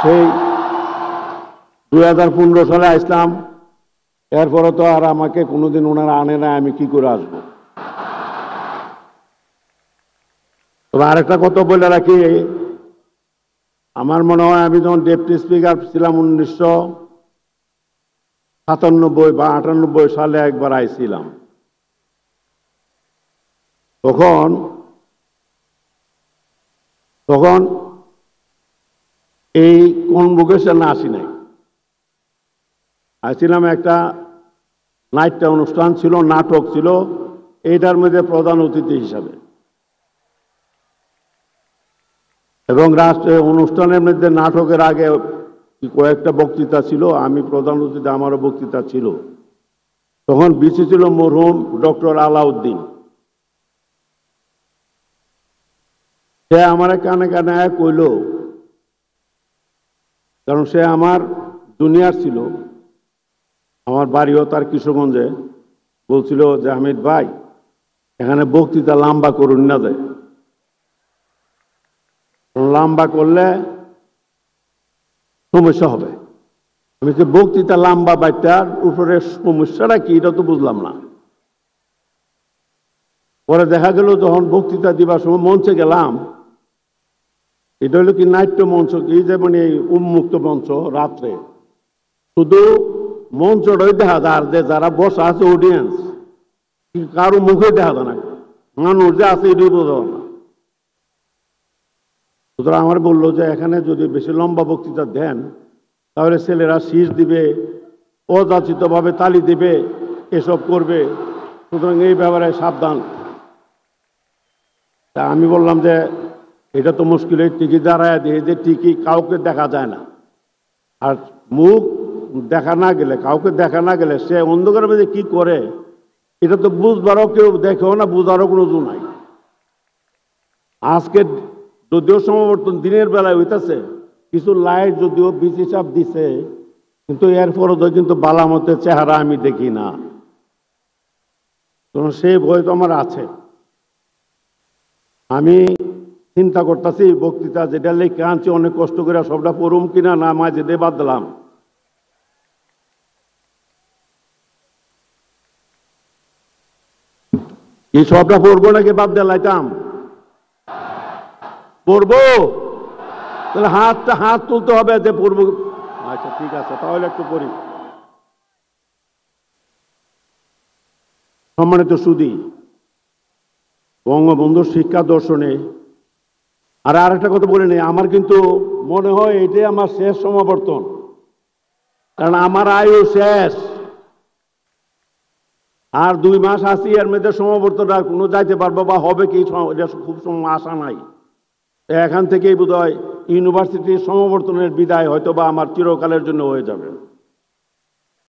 সেই 2015 সালে আসলাম, এরপরে তো আর আমাকে কোনোদিন ওনারা আনে না, আমি কি করে আসবো। তবে আরেকটা কথা বলে রাখি, আমার মনে হয় আমি যখন ডেপুটি স্পিকার ছিলাম 1997 বা 98 সালে একবার আইছিলাম, তখন এই কনভোকেশন আসি নাই, আসছিলাম একটা নাট্য অনুষ্ঠান ছিল, নাটক ছিল, এইটার মধ্যে প্রধান অতিথি হিসাবে। এবং অনুষ্ঠানের মধ্যে নাটকের আগে কয়েকটা বক্তৃতা ছিল, আমি প্রধান অতিথি, আমারও বক্তৃতা ছিল। তখন বিসি ছিল মরহুম ডক্টর আলাউদ্দিন। সে আমার কানে কানে কইল, কারণ সে আমার জুনিয়র ছিল, আমার বাড়িও তার কিশোরগঞ্জে, বলছিল যে হামিদ ভাই এখানে বক্তৃতা লম্বা করুন না যায়, লম্বা করলে সমস্যা হবে। আমি যে বক্তৃতা লম্বা বাইটার উপরে সমস্যাটা কি এটা তো বুঝলাম না। পরে দেখা গেল যখন বক্তৃতা দিবার সময় মঞ্চে গেলাম, এটা হলো কি নাট্য মঞ্চ, কি যেমন এই উন্মুক্ত মঞ্চ, রাত্রে শুধু মঞ্চটাই দেখা যায়, আর যে যারা বসা আছে অডিয়েন্স, কারো মুখে দেখা যায় না, মানুষ যে আছে এটাই বোঝা না। সুতরাং আমার বললো যে এখানে যদি বেশি লম্বা বক্তৃতা দেন তাহলে ছেলেরা শীষ দিবে, অযাচিতভাবে তালি দিবে, এসব করবে, সুতরাং এই ব্যাপারে সাবধান। তা আমি বললাম যে এটা তো মুশকিল, টিকি দাঁড়ায় দিয়ে যে টিকি কাউকে দেখা যায় না, আর মুখ দেখা না গেলে, কাউকে দেখা না গেলে সে অন্ধকারের মধ্যে কি করে এটা তো বুঝবারও কেউ দেখেও না, বুঝারও কোনো জো নাই। আজকে যদিও সমাবর্তন দিনের বেলায় হইতেছে, কিছু লাইট যদিও বিসি সাহেব দিছে, কিন্তু এরপরও তো কিন্তু বালামতের চেহারা আমি দেখি না, সেই ভয় তো আমার আছে। আমি চিন্তা করতেছি বক্তৃতা যেটা লেখে আনছি অনেক কষ্ট করে সবটা পড়ুম কিনা, না মাঝে দিয়ে বাদ দিলাম। এই সবটা পড়বো নাকি বাদ দিলাইতাম? পড়বো, তাহলে হাত তুলতে হবে যে পড়বো। আচ্ছা ঠিক আছে, তাহলে একটু পড়ি। সম্মানিত সুধী, বঙ্গবন্ধুর শিক্ষা দর্শনে আর আরেকটা কথা বলে নেই, আমার কিন্তু মনে হয় এটাই আমার শেষ সমাবর্তন, কারণ আমার আয়ু শেষ, আর 2 মাস আছি, এর মধ্যে সমাবর্তন আর কোনো যাইতে পারবো বা হবে কি এটা খুব আশা নাই। এখান থেকেই বোধ হয় ইউনিভার্সিটির সমাবর্তনের বিদায় হয়তো বা আমার চিরকালের জন্য হয়ে যাবে।